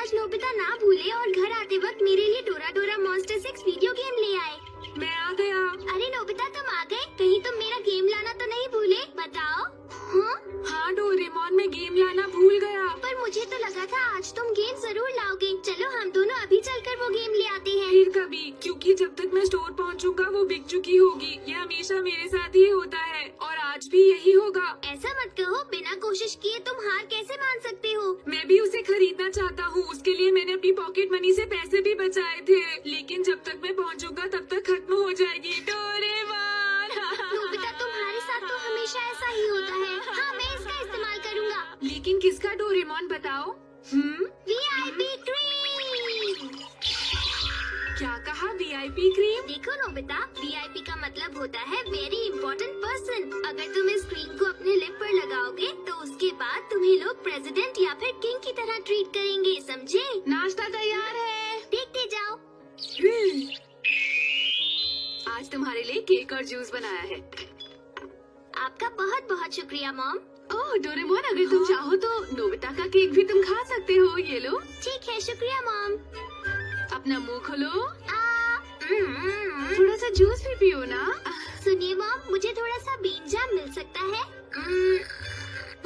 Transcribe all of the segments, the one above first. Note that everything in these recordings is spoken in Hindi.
आज नोबिता ना भूले और घर आते वक्त मेरे लिए डोरा डोरा मॉन्स्टर 6 वीडियो गेम ले आए। मैं आ गया। अरे नोबिता तुम आ गए? कहीं तुम मेरा गेम लाना तो नहीं भूले? बताओ। हाँ डोरेमोन, मैं गेम लाना भूल गया। पर मुझे तो लगा था आज तुम गेम जरूर लाओगे। चलो हम दोनों अभी चलकर वो गेम ले आते हैं। फिर कभी, क्योंकि जब तक मैं स्टोर पहुंचूंगा वो बिक चुकी होगी। ये हमेशा मेरे साथ ही होता है और आज भी यही होगा। ऐसा मत कहो, बिना कोशिश किए तुम हार कैसे मान सकते हो? मैं भी उसे खरीदना चाहता हूँ। उसके लिए मैंने अपनी पॉकेट मनी से पैसे भी बचाए थे, लेकिन जब तक मैं पहुँचूंगा तब तक खत्म हो जाएगी। डोरेमोन नोबिता तुम्हारे साथ तो हमेशा ऐसा ही होता है। हाँ मैं इसका इस्तेमाल करूँगा। लेकिन किसका डोरेमोन बताओ? VIP cream. क्या कहा? VIP cream? देखो नोबिता, VIP का मतलब होता है वेरी इम्पोर्टेंट पर्सन। अगर तुम इस क्रीम को अपने लिप पर लगाओगे तो उसके बाद तुम्हें लोग प्रेसिडेंट या फिर किंग की तरह ट्रीट करेंगे, समझे? नाश्ता तैयार है। देखते जाओ। आज तुम्हारे लिए केक और जूस बनाया है। आपका बहुत बहुत शुक्रिया मॉम। ओह डोरेमोन, अगर तुम चाहो तो नोबिता का केक भी तुम खा सकते हो। ये लो। ठीक है, शुक्रिया मॉम। अपना मुंह खोलो। आ, थोड़ा सा जूस भी पियो ना। सुनिए मॉम, मुझे थोड़ा सा बीन जाम मिल सकता है?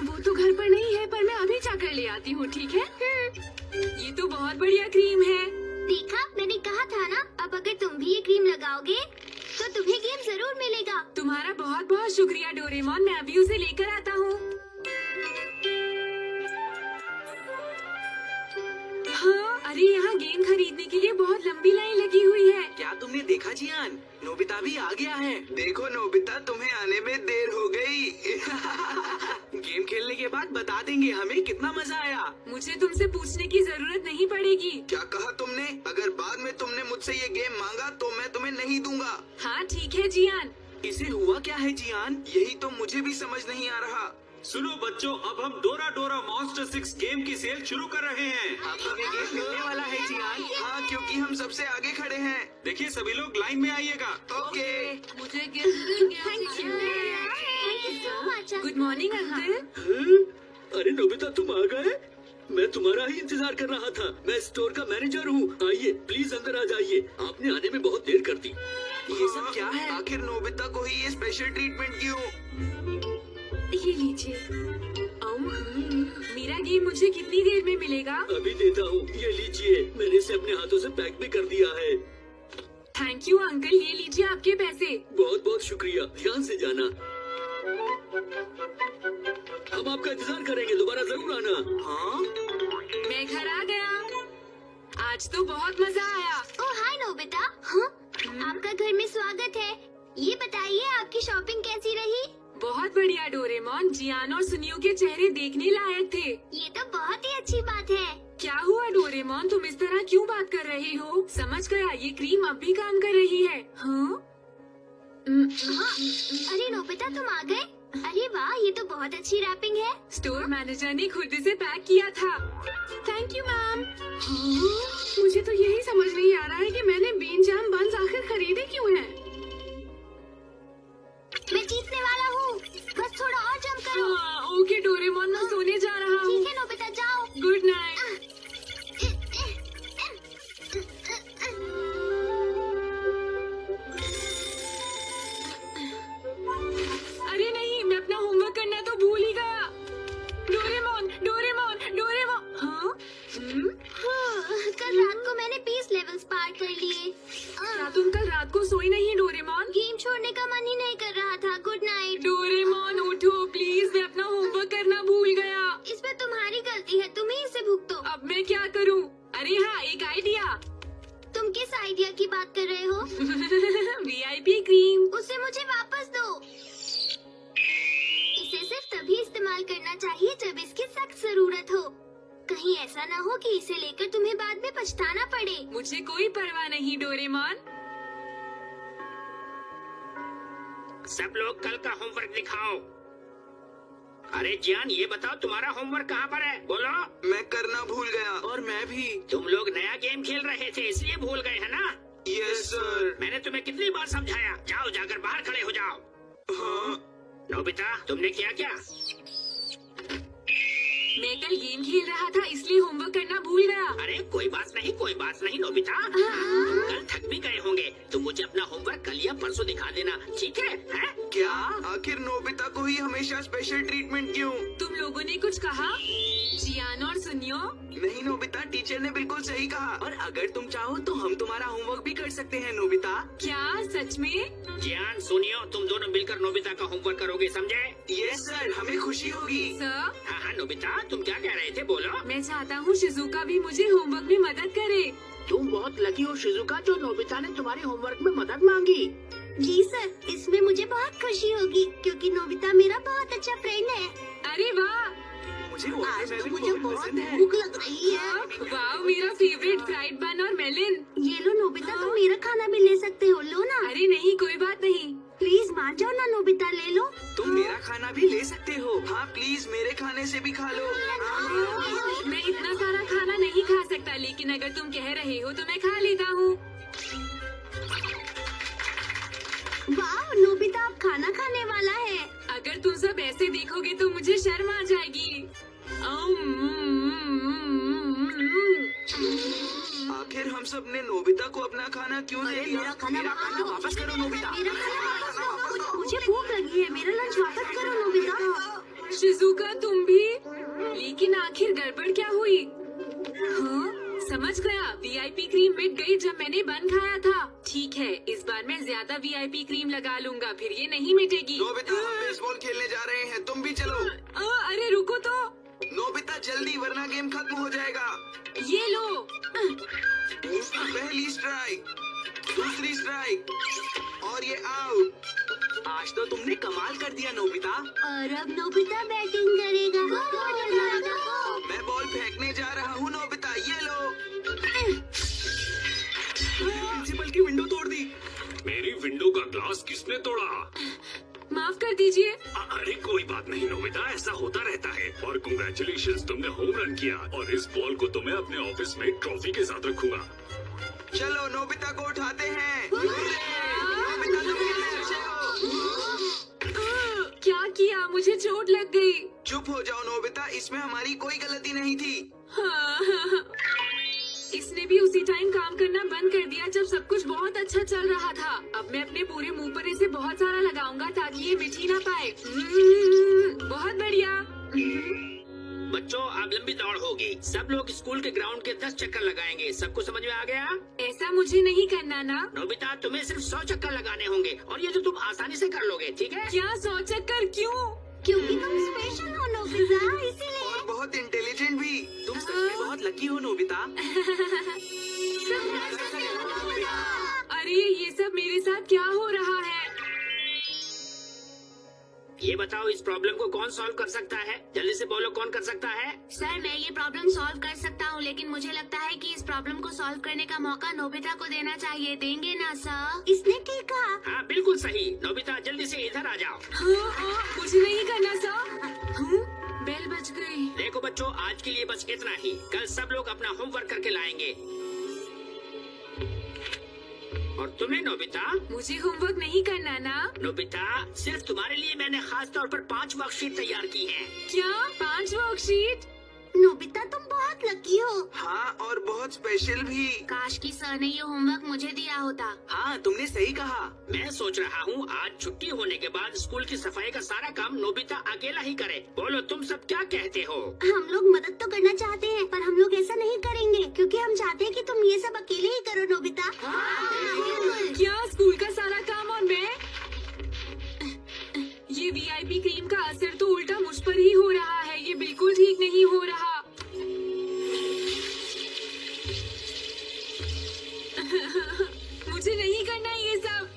वो तो घर पर नहीं है, पर मैं अभी जाकर ले आती हूँ, ठीक है? ये तो बहुत बढ़िया क्रीम है। देखा, मैंने कहा था ना। अब अगर तुम भी ये क्रीम लगाओगे तो तुम्हें गेम जरूर मिलेगा। तुम्हारा बहुत बहुत शुक्रिया डोरेमोन, मैं अभी उसे लेकर आता हूँ। हाँ, अरे यहाँ गेम खरीदने के लिए बहुत लंबी लाइन लगी हुई है। क्या तुमने देखा जियान? नोबिता भी आ गया है। देखो नोबिता, तुम्हें आने में देर हो गई। गेम खेलने के बाद बता देंगे हमें कितना मजा आया। मुझे तुमसे पूछने की जरूरत नहीं पड़ेगी। क्या कहा तुमने? अगर बाद में तुमने मुझसे ये गेम मांगा तो मैं तुम्हें नहीं दूंगा। हाँ ठीक है जियान। इसे हुआ क्या है जियान? यही तो मुझे भी समझ नहीं आ रहा। सुनो बच्चों, अब हम डोरा डोरा मॉन्स्टर 6 गेम की सेल शुरू कर रहे हैं। आप लोग ये गेम मिलने वाला है जियान? हाँ, क्योंकि हम सबसे आगे खड़े हैं। देखिए सभी लोग लाइन में आइएगा। ओके। मुझे thank you so much. Good morning uncle. अरे नोबिता, तुम आ गए? मैं तुम्हारा ही इंतजार कर रहा था। मैं स्टोर का मैनेजर हूँ। आइए प्लीज अंदर आ जाइए। आपने आने में बहुत देर कर दी। ये सब क्या है? आखिर नोबिता को ही ये स्पेशल ट्रीटमेंट क्यों? ये लीजिए। मेरा गेम मुझे कितनी देर में मिलेगा? अभी देता हूँ, ये लीजिए। मैंने इसे अपने हाथों से पैक भी कर दिया है। थैंक यू अंकल, ये लीजिए आपके पैसे। बहुत बहुत शुक्रिया, ध्यान से जाना। हम आपका इंतजार करेंगे, दोबारा जरूर आना। हाँ, मैं घर आ गया। आज तो बहुत मजा आया। ओह हाय नोबिता। हाँ? आपका घर में स्वागत है। ये बताइए आपकी शॉपिंग कैसी रही? बहुत बढ़िया डोरेमोन, जियान और सुनियो के चेहरे देखने लायक थे। ये तो बहुत ही अच्छी बात है। क्या हुआ डोरेमोन, तुम इस तरह क्यों बात कर रहे हो? समझ गया, ये क्रीम अब भी काम कर रही है। हाँ? हाँ? अरे नोबिता तुम आ गए? अरे वाह, ये तो बहुत अच्छी रैपिंग है। स्टोर मैनेजर ने खुद इसे पैक किया था। Thank you ma'am. मुझे तो यही समझ नहीं आ रहा है कि मैंने बीन जाम बंस आखिर खरीदे क्यों हैं? मैं जीतने वाला हूँ, बस थोड़ा और जंप करो। हाँ, ओके डोरेमोन, मैं सोने जा रहा हूँ। ठीक है नोबिता, जाओ। Good night. अरे नहीं, मैं अपना होमवर्क करना तो भूल ही गया। Doraemon, Doraemon, Doraemon. हाँ? कल रात को मैंने 20 लेवल्स पार कर लिए। क्या तुम कल रात को सोई नहीं डोरेमोन? गेम छोड़ने का मन ही नहीं कर रहा था। Good night. डोरेमोन उठो प्लीज, मैं अपना होमवर्क करना भूल गया। इसमें तुम्हारी गलती है, तुम ही इसे भुगतो। अब मैं क्या करूं? अरे हाँ, एक आइडिया। तुम किस आइडिया की बात कर रहे हो? VIP cream. उसे मुझे वापस दो। इसे सिर्फ तभी इस्तेमाल करना चाहिए जब इसकी सख्त जरूरत हो। कहीं ऐसा ना हो कि इसे लेकर तुम्हें बाद में पछताना पड़े। मुझे कोई परवाह नहीं डोरेमोन। सब लोग कल का होमवर्क दिखाओ। अरे जियान, ये बताओ तुम्हारा होमवर्क कहाँ पर है? बोलो। मैं करना भूल गया। और मैं भी। तुम लोग नया गेम खेल रहे थे इसलिए भूल गए है ना? Yes sir. मैंने तुम्हें कितनी बार समझाया? जाओ, जाकर बाहर खड़े हो जाओ। हाँ? नोबिता, तुमने किया क्या? मैं कल गेम खेल रहा था इसलिए होमवर्क करना भूल गया। अरे कोई बात नहीं नोबिता, कल थक भी गए होंगे तो मुझे अपना होमवर्क कल या परसों दिखा देना, ठीक है? क्या आखिर नोबिता को ही हमेशा स्पेशल ट्रीटमेंट क्यों? तुम लोगों ने कुछ कहा? जियान और सुनियो। नहीं नोबिता, टीचर ने बिल्कुल सही कहा। और अगर तुम चाहो तो हम तुम्हारा होमवर्क भी कर सकते हैं नोबिता। क्या सच में? जियान सुनियो, तुम दोनों मिलकर नोबिता का होमवर्क करोगे, समझे? यस सर, हमें खुशी होगी। सर, हाँ नोबिता, तुम क्या कह रहे थे, बोलो। मैं चाहता हूँ शिजुका भी मुझे होमवर्क में मदद करे। तुम बहुत लकी हो शिजुका, जो नोबिता ने तुम्हारे होमवर्क में मदद मांगी। जी सर, इसमें मुझे बहुत खुशी होगी क्योंकि नोबिता मेरा बहुत अच्छा फ्रेंड है। अरे वाह, मुझे आज तो watermelon मुझे बहुत बहुत पसंद है। भूख लग रही है। वाह, मेरा फेवरेट फ्राइड बन और मेलन। ये लो नोबिता, तुम मेरा खाना भी ले सकते हो, लो ना। अरे नहीं, कोई बात नहीं। प्लीज मान जाओ ना नोबिता, ले लो। तुम मेरा खाना भी ले सकते हो। हाँ प्लीज, मेरे खाने से भी खा लो। मैं इतना सारा खाना नहीं खा सकता, लेकिन अगर तुम कह रहे हो तो मैं खा लेता हूँ। वाह, नोबिता अब खाना खाने वाला है। अगर तुम सब ऐसे देखोगे तो मुझे शर्म आ जाएगी। आखिर हम सब ने नोबिता को अपना खाना क्यों दे दिया? मेरा खाना वापस करो नोबिता। मेरा खाना वापस करो। मुझे भूख लगी है, मेरा लंच वापस करो नोबिता। शिजुका, तुम भी? लेकिन आखिर गड़बड़ क्या हुई? हाँ, समझ गया, वीआईपी क्रीम मिट गई जब मैंने बन खाया था। ठीक है, इस बार मैं ज्यादा वीआईपी क्रीम लगा लूंगा, फिर ये नहीं मिटेगी। नोबिता, हम बेसबॉल खेलने जा रहे हैं, तुम भी चलो। अरे रुको तो। नोबिता जल्दी, वरना गेम खत्म हो जाएगा। ये लो। पहली स्ट्राइक, दूसरी स्ट्राइक और ये आउट। आज तो तुमने कमाल कर दिया नोबिता। और अब नोबिता बैटिंग करेगा। मैं बॉल फेंकने जा रहा हूँ नोबिता, ये लो। प्रिंसिपल की विंडो तोड़ दी। मेरी विंडो का ग्लास किसने तोड़ा? माफ कर दीजिए। अरे कोई बात नहीं नोबिता, ऐसा होता रहता है। और कांग्रेचुलेशंस, तुमने होम रन किया और इस बॉल को तुम्हें अपने ऑफिस में ट्रॉफी के साथ रखूंगा। चलो नोबिता को उठाते हैं। नोबिता तुम कितने अच्छे हो। क्या किया? मुझे चोट लग गई। चुप हो जाओ नोबिता, इसमें हमारी कोई गलती नहीं थी। हाँ, इसने भी उसी टाइम काम करना बंद कर दिया जब सब कुछ बहुत अच्छा चल रहा था। अब मैं अपने पूरे मुंह पर इसे बहुत सारा लगाऊंगा ताकि ये मिट ही ना पाए। बहुत बढ़िया। बच्चों, अब लंबी दौड़ होगी। सब लोग स्कूल के ग्राउंड के 10 चक्कर लगाएंगे। सबको समझ में आ गया? ऐसा मुझे नहीं करना ना। नोबिता, तुम्हें सिर्फ 100 चक्कर लगाने होंगे और ये तो तुम आसानी से कर लोगे, ठीक है? क्या 100 चक्कर? क्यों? क्योंकि तुम स्पेशल हो नोबिता, इसीलिए। और बहुत इंटेलिजेंट भी। तुम सच में बहुत लकी हो नोबिता। अरे ये सब मेरे साथ क्या हो रहा है? ये बताओ, इस प्रॉब्लम को कौन सॉल्व कर सकता है? जल्दी से बोलो, कौन कर सकता है? सर, मैं ये प्रॉब्लम सॉल्व कर सकता हूँ, लेकिन मुझे लगता है कि इस प्रॉब्लम को सॉल्व करने का मौका नोबिता को देना चाहिए। देंगे ना सर? इसने ठीक कहा। हाँ बिल्कुल सही। नोबिता जल्दी से इधर आ जाओ। मुझे नहीं करना सर। बेल बज गई। देखो बच्चों, आज के लिए बस इतना ही। कल सब लोग अपना होमवर्क करके लाएंगे। और तुम्हें नोबिता? मुझे होमवर्क नहीं करना ना। नोबिता, सिर्फ तुम्हारे लिए मैंने खास तौर पर 5 वर्कशीट तैयार की हैं। क्या 5 वर्कशीट? नोबिता, तुम बहुत लकी हो। हाँ, और बहुत स्पेशल भी। काश की सर ने ये होमवर्क मुझे दिया होता। हाँ, तुमने सही कहा। मैं सोच रहा हूँ आज छुट्टी होने के बाद स्कूल की सफाई का सारा काम नोबिता अकेला ही करे। बोलो तुम सब क्या कहते हो? हम लोग मदद तो करना चाहते हैं, पर हम लोग ऐसा नहीं करेंगे क्योंकि हम चाहते हैं कि तुम ये सब अकेले ही करो नोबिता। क्या स्कूल का सारा काम और मैं? ये वीआईपी क्रीम का असर तो उल्टा मुझ पर ही हो रहा है। ये बिल्कुल ठीक नहीं हो रहा। मुझे नहीं करना ये सब।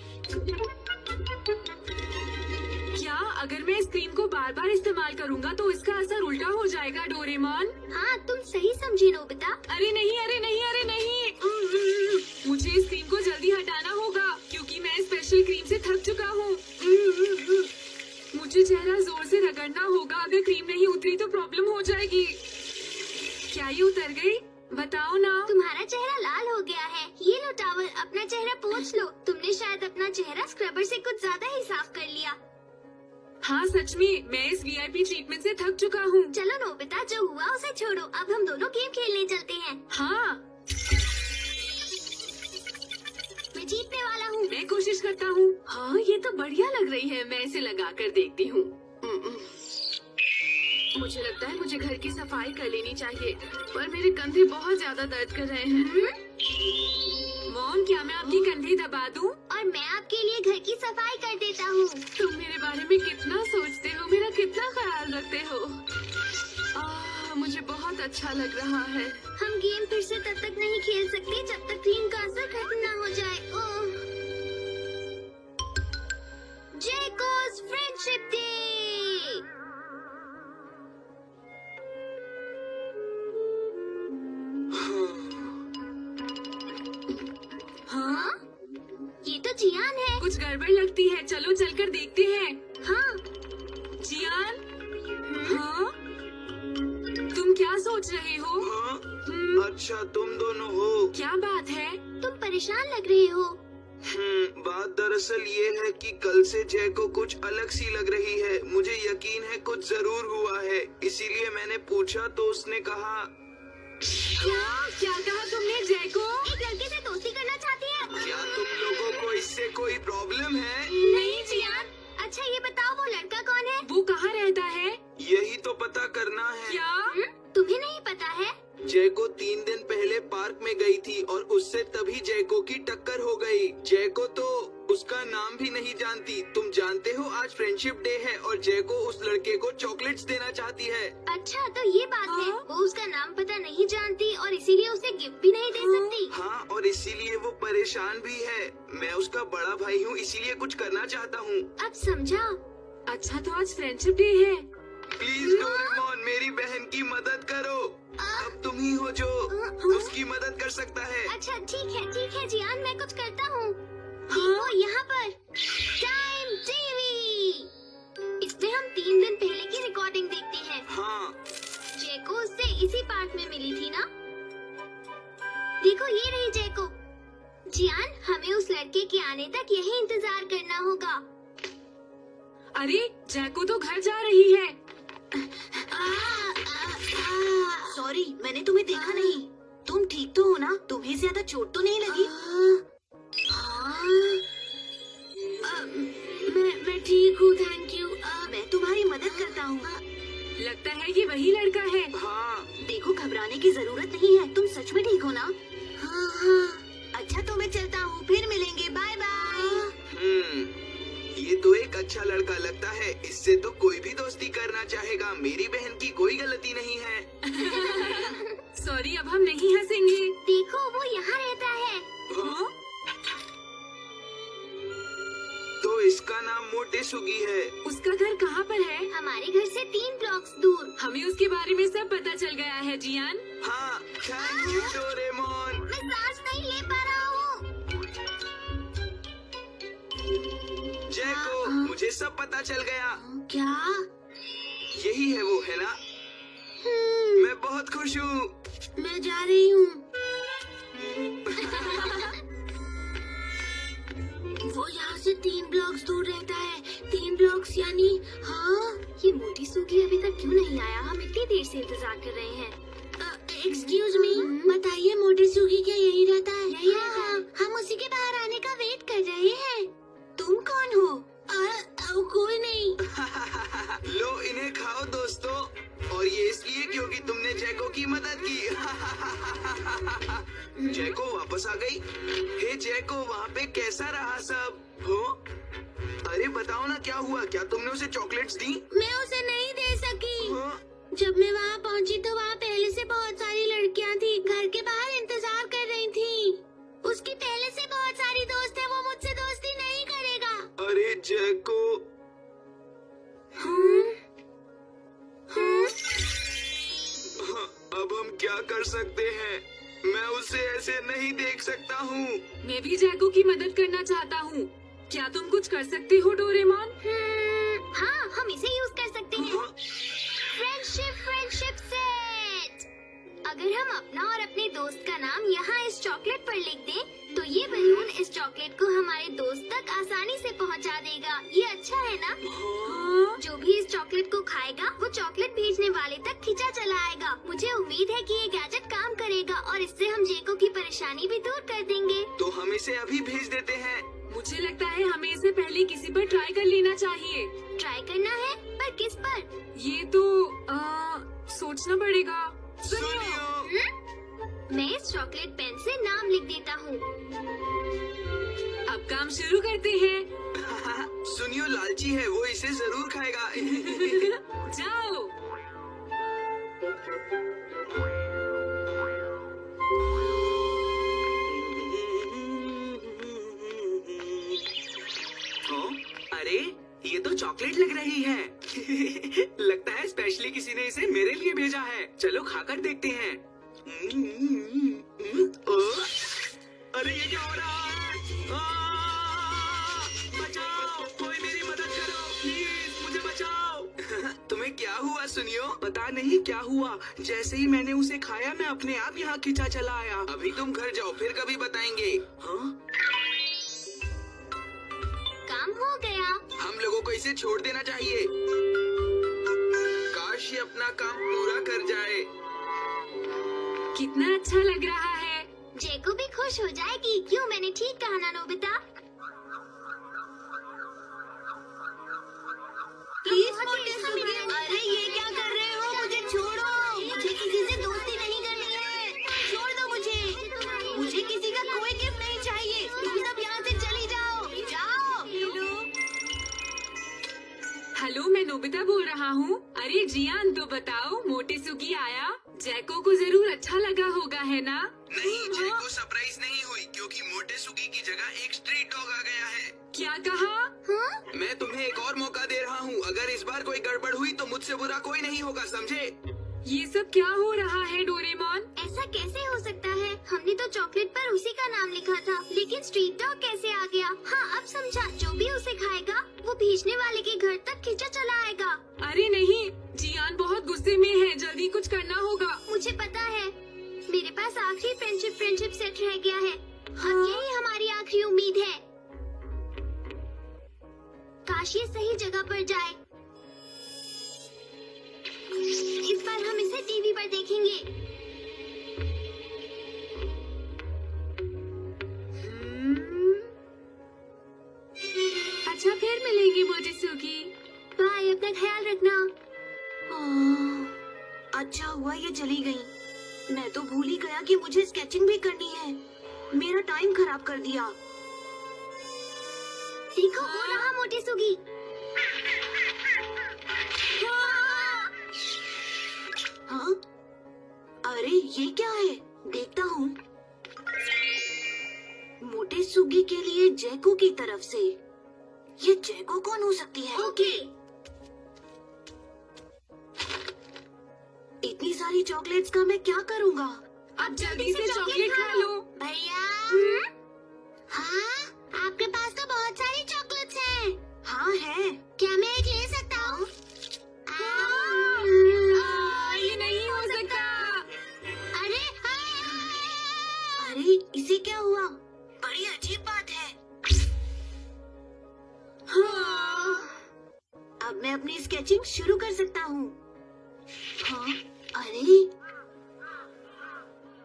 क्या अगर मैं इस क्रीम को बार बार इस्तेमाल करूंगा तो इसका असर उल्टा हो जाएगा डोरेमोन? हाँ, तुम सही समझी नोबिता। अरे नहीं, अरे नहीं, अरे नहीं। मुझे इस क्रीम को जल्दी हटाना होगा क्योंकि मैं स्पेशल क्रीम से थक चुका हूँ। मुझे चेहरा जोर से रगड़ना होगा। अगर क्रीम नहीं उतरी तो प्रॉब्लम हो जाएगी। क्या ये उतर गई? बताओ ना। तुम्हारा चेहरा लाल हो गया है। ये लो टॉवल, अपना चेहरा पोंछ लो। तुमने शायद अपना चेहरा स्क्रबर से कुछ ज्यादा ही साफ कर लिया। हाँ सच में मैं इस VIP ट्रीटमेंट से थक चुका हूँ। चलो नोबिता, जो हुआ उसे छोड़ो, अब हम दोनों गेम खेलने चलते हैं। हाँ मैं जीतने वाला हूँ। मैं कोशिश करता हूँ। हाँ ये तो बढ़िया लग रही है, मैं इसे लगा कर देखती हूँ। मुझे लगता है मुझे घर की सफाई कर लेनी चाहिए, पर मेरे कंधे बहुत ज्यादा दर्द कर रहे हैं। मॉम, क्या मैं आपकी कंधे दबा दूँ? और मैं आपके लिए घर की सफाई कर देता हूँ। तुम मेरे बारे में कितना सोचते हो, मेरा कितना ख्याल रखते हो। मुझे बहुत अच्छा लग रहा है। हम गेम फिर से तब तक नहीं खेल सकते जब तक क्रीम का असर खत्म न हो जाए। जैको's फ्रेंडशिप डे। हाँ, ये तो जियान है। कुछ गड़बड़ लगती है, चलो चलकर देखते हैं। हाँ, जियान, हाँ तुम क्या सोच रहे हो? हाँ? अच्छा तुम दोनों हो। क्या बात है? तुम परेशान लग रहे हो। बात दरअसल ये है कि कल से जय को कुछ अलग सी लग रही है। मुझे यकीन है कुछ जरूर हुआ है, इसीलिए मैंने पूछा तो उसने कहा। क्या कहा तुमने? जय को एक लड़के से दोस्ती करना चाहती है। क्या तुम लोगों को इससे कोई प्रॉब्लम है? नहीं जियान। अच्छा ये बताओ वो लड़का कौन है? वो कहाँ रहता है? यही तो पता करना है। क्या? तुम्हें नहीं पता है? जय को 3 दिन पहले पार्क में गई थी और उससे तभी जय को की टक्कर हो गई। जय को तो उसका नाम भी नहीं जानती। तुम जानते हो आज फ्रेंडशिप डे है और जय को उस लड़के को चॉकलेट्स देना चाहती है। अच्छा तो ये बात है। वो उसका नाम पता नहीं जानती और इसीलिए उसे गिफ्ट भी नहीं दे सकती। हाँ, और इसीलिए वो परेशान भी है। मैं उसका बड़ा भाई हूँ, इसीलिए कुछ करना चाहता हूँ। अब समझा। अच्छा तो आज फ्रेंडशिप डे है। प्लीज डोरेमोन, मेरी बहन की मदद करो। अब तुम ही हो जो उसकी मदद कर सकता है। अच्छा ठीक है जियान, मैं कुछ करता हूँ। देखो यहाँ पर टाइम टीवी। इसमें हम 3 दिन पहले की रिकॉर्डिंग देखते हैं। हाँ, जय को उससे इसी पार्क में मिली थी ना? देखो ये रही जय को। जियान, हमें उस लड़के के आने तक यही इंतजार करना होगा। अरे जय को तो घर जा रही है। सॉरी, मैंने तुम्हें देखा नहीं। तुम ठीक तो हो ना? तुम्हें ज्यादा चोट तो नहीं लगी? मैं ठीक हूँ, थैंक यू। मैं तुम्हारी मदद करता हूँ। लगता है ये वही लड़का है। हाँ। देखो घबराने की जरूरत नहीं है, तुम सच में ठीक हो ना? हाँ। अच्छा तो मैं चलता हूँ, फिर मिलेंगे, बाय बाय। ये तो एक अच्छा लड़का लगता है। इससे तो कोई भी दोस्ती करना चाहेगा। मेरी बहन की कोई गलती नहीं है। सॉरी, अब हम नहीं हंसेंगे। देखो वो यहाँ रहता है। हाँ? तो इसका नाम मोटेसुगी है। उसका घर कहाँ पर है? हमारे घर से 3 ब्लॉक्स दूर। हमें उसके बारे में सब पता चल गया है जियान। हाँ, थैंक यू डोरेमोन। मैं सांस नहीं ले पा रहा हूँ। जय को मुझे सब पता चल गया। क्या? यही है वो, है ना? मैं बहुत खुश हूँ। मैं जा रही हूँ। वो यहाँ से 3 ब्लॉक्स दूर रहता है। 3 ब्लॉक्स यानी हाँ। ये मोटेसुगी अभी तक क्यों नहीं आया? हम इतनी देर से इंतजार कर रहे हैं। एक्सक्यूज मी, बताइए मोटेसुगी क्या यही रहता है? यही रहता है। हम उसी के बाहर आने का वेट कर रहे हैं। तुम कौन हो? कोई नहीं। लो इन्हें खाओ दोस्तों। और ये इसलिए क्योंकि तुमने जैको की मदद की। जैको वापस आ गई। हे जैको, वहाँ पे कैसा रहा सब? हो? अरे बताओ ना क्या हुआ? क्या तुमने उसे चॉकलेट्स दी? मैं उसे नहीं दे सकी। हाँ? जब मैं वहाँ पहुँची तो वहाँ पहले से बहुत सारी लड़कियाँ थी। घर के बाहर इंतजार कर रही थी। उसकी पहले से बहुत सारी दोस्त है। वो मुझसे दोस्ती नहीं करेगा। अरे जैको। हाँ, अब हम क्या कर सकते हैं? मैं उसे ऐसे नहीं देख सकता हूँ। मैं भी जैको की मदद करना चाहता हूँ। क्या तुम कुछ कर सकते हो डोरेमोन? हाँ, हम इसे यूज कर सकते हैं। हाँ? Friendship set. अगर हम अपना और अपने दोस्त का नाम यहाँ इस चॉकलेट पर लिख दें, तो ये बलून इस चॉकलेट को हमारे दोस्त तक आसानी से पहुंचा देगा। ये अच्छा है ना? हाँ? जो भी इस चॉकलेट को खाएगा वो चॉकलेट भेजने वाले तक खींचा चला आएगा। मुझे उम्मीद है कि ये गैजेट काम करेगा और इससे हम जेको की परेशानी भी दूर कर देंगे। तो हम इसे अभी भेज देते हैं। मुझे लगता है हमें इसे पहले किसी पर ट्राई कर लेना चाहिए। ट्राई करना है, पर किस पर? ये तो सोचना पड़ेगा। सुनियो। मैं इस चॉकलेट पेन से नाम लिख देता हूँ। अब काम शुरू करते हैं। सुनियो लालची है, वो इसे जरूर खाएगा। जाओ। अरे ये तो चॉकलेट लग रही है। लगता है स्पेशली किसी ने इसे मेरे लिए भेजा है। चलो खाकर देखते हैं। अरे ये क्या हो रहा है? बचाओ, कोई मेरी मदद करो प्लीज, मुझे बचाओ। तुम्हें क्या हुआ सुनियो? पता नहीं क्या हुआ, जैसे ही मैंने उसे खाया मैं अपने आप यहाँ खींचा चला आया। अभी तुम घर जाओ, फिर कभी बताएंगे। हाँ? काम हो गया। हम लोगों को इसे छोड़ देना चाहिए। काश ये अपना काम पूरा कर जाए। कितना अच्छा लग रहा है। जेको भी खुश हो जाएगी। क्यों, मैंने ठीक कहा ना नोबिता? प्लीज मोटे सुगी, अरे ये क्या कर रहे हो? मुझे छोड़ो, मुझे किसी से दोस्ती नहीं करनी है। छोड़ दो मुझे। मुझे किसी का कोई गिफ्ट नहीं चाहिए। तुम सब यहाँ से चली जाओ, जाओ। हेलो, मैं नोबिता बोल रहा हूँ। अरे जियान, तो बताओ मोटे सुगी आया? जैको को जरूर अच्छा लगा होगा, है ना? नहीं, जैको सरप्राइज नहीं हुई क्योंकि मोटे सुगी की जगह एक स्ट्रीट डॉग आ गया है। क्या कहा? हाँ? मैं तुम्हें एक और मौका दे रहा हूँ। अगर इस बार कोई गड़बड़ हुई तो मुझसे बुरा कोई नहीं होगा, समझे? ये सब क्या हो रहा है डोरेमोन? ऐसा कैसे हो सकता है? हमने तो चॉकलेट पर उसी का नाम लिखा था, लेकिन स्ट्रीट डॉग कैसे आ गया? हाँ, अब समझा। जो भी उसे खाएगा वो भेजने वाले के घर तक खींचा चला आएगा। अरे नहीं, जियान बहुत गुस्से में है। जल्दी कुछ करना होगा। मुझे पता है, मेरे पास आखिरी फ्रेंडशिप सेट रह गया है। अब यही हमारी आखिरी उम्मीद है। काश ये सही जगह पर जाए। इस बार हम इसे टीवी पर देखेंगे। अच्छा, फिर मिलेंगे मोटे सुगी। बाय, अपना ख्याल रखना। अच्छा हुआ ये चली गई। मैं तो भूल ही गया कि मुझे स्केचिंग भी करनी है। मेरा टाइम खराब कर दिया। देखो, वो रहा मोटे सुगी। हाँ? अरे ये क्या है? देखता हूँ। मोटे सुगी के लिए जैको की तरफ से। ये जैको कौन हो सकती है? ओके। इतनी सारी चॉकलेट्स का मैं क्या करूँगा? अब जल्दी से चॉकलेट खा लो। भैया। हाँ, आपके पास तो बहुत सारी चॉकलेट्स हैं। हाँ है। क्या मैं एक ले सकता हूँ? ये नहीं हो सकता। अरे अरे इसे क्या हुआ? बड़ी अजीब बात है। अब मैं अपनी स्केचिंग शुरू कर सकता हूँ। हाँ? अरे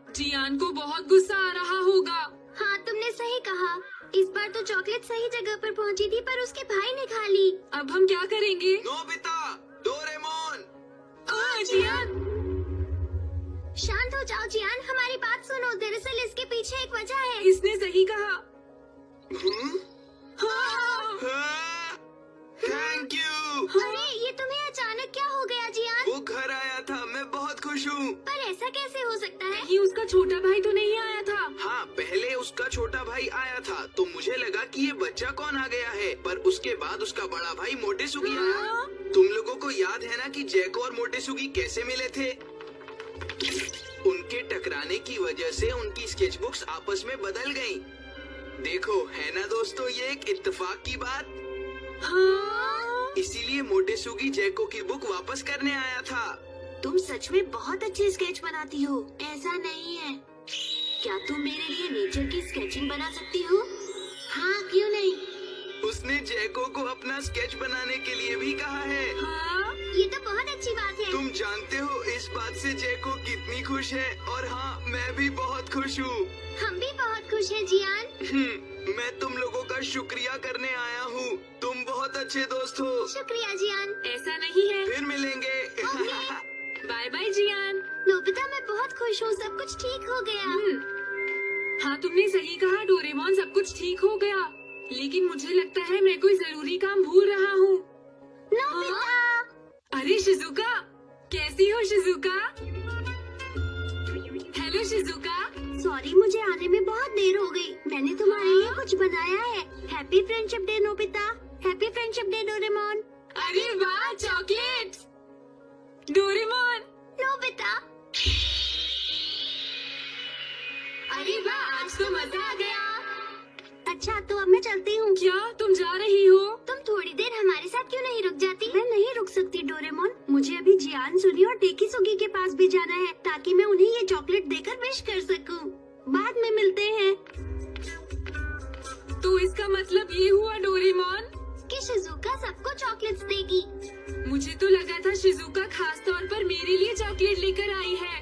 जियान को बहुत गुस्सा आ रहा होगा। हाँ, तुमने सही कहा। इस बार तो चॉकलेट सही जगह पर पहुंची थी, पर उसके भाई ने खा ली। अब हम क्या करेंगे? Nobita, Doraemon. जियान, शांत हो जाओ जियान, हमारी बात सुनो। दरअसल इसके पीछे एक वजह है। इसने सही कहा। Thank you. अरे ये तुम्हें अचानक क्या हो गया जियान? वो घर आया था, मैं बहुत खुश हूँ। पर ऐसा कैसे हो सकता है? ये उसका छोटा भाई तो नहीं आया था? हाँ, पहले उसका छोटा भाई आया था तो मुझे लगा कि ये बच्चा कौन आ गया है, पर उसके बाद उसका बड़ा भाई मोटे सुगी आया। तुम लोगों को याद है ना कि जैको और मोटे सुगी कैसे मिले थे? उनके टकराने की वजह से उनकी स्केचबुक्स आपस में बदल गईं। देखो, है ना दोस्तों, ये एक इत्तेफाक की बात। हाँ? इसीलिए मोटे सुगी जैको की बुक वापस करने आया था। तुम सच में बहुत अच्छे स्केच बनाती हो। ऐसा नहीं है। क्या तुम मेरे लिए नेचर की स्केचिंग बना सकती हो? हाँ, क्यों नहीं? उसने जैको को अपना स्केच बनाने के लिए भी कहा है। हाँ? ये तो बहुत अच्छी बात है। तुम जानते हो इस बात से जैको कितनी खुश है, और हाँ, मैं भी बहुत खुश हूँ। हम भी बहुत खुश हैं जियान। मैं तुम लोगों का शुक्रिया करने आया हूँ। तुम बहुत अच्छे दोस्त हो। शुक्रिया जियान। ऐसा नहीं है। फिर मिलेंगे। बाय बाय जियान। नोबिता, मैं बहुत खुश हूँ, सब कुछ ठीक हो गया। हाँ, तुमने सही कहा डोरेमोन, सब कुछ ठीक हो गया। लेकिन मुझे लगता है मैं कोई जरूरी काम भूल रहा हूँ। नोबिता! अरे शिजुका, कैसी हो शिजुका? Hello Shizuka. सॉरी, मुझे आने में बहुत देर हो गई। मैंने तुम्हारे लिए कुछ बनाया है। Happy friendship day Nobita. Happy friendship day Doraemon. अरे वाह, चॉकलेट्स। डोरेमोन। नोबिता। अरे वाह, आज तो मजा आ गया। अच्छा, तो अब मैं चलती हूँ। क्या तुम जा रही हो? तुम थोड़ी देर हमारे साथ क्यों नहीं रुक जाती? मैं नहीं रुक सकती डोरेमोन। मुझे अभी जियान सुनी और टेकी सुगी के पास भी जाना है, ताकि मैं उन्हें ये चॉकलेट देकर विश कर सकूं। बाद में मिलते हैं। तो इसका मतलब ये हुआ डोरेमोन कि शिजुका सबको चॉकलेट्स देगी। मुझे तो लगा था शिजुका खास तौर पर मेरे लिए चॉकलेट लेकर आई है।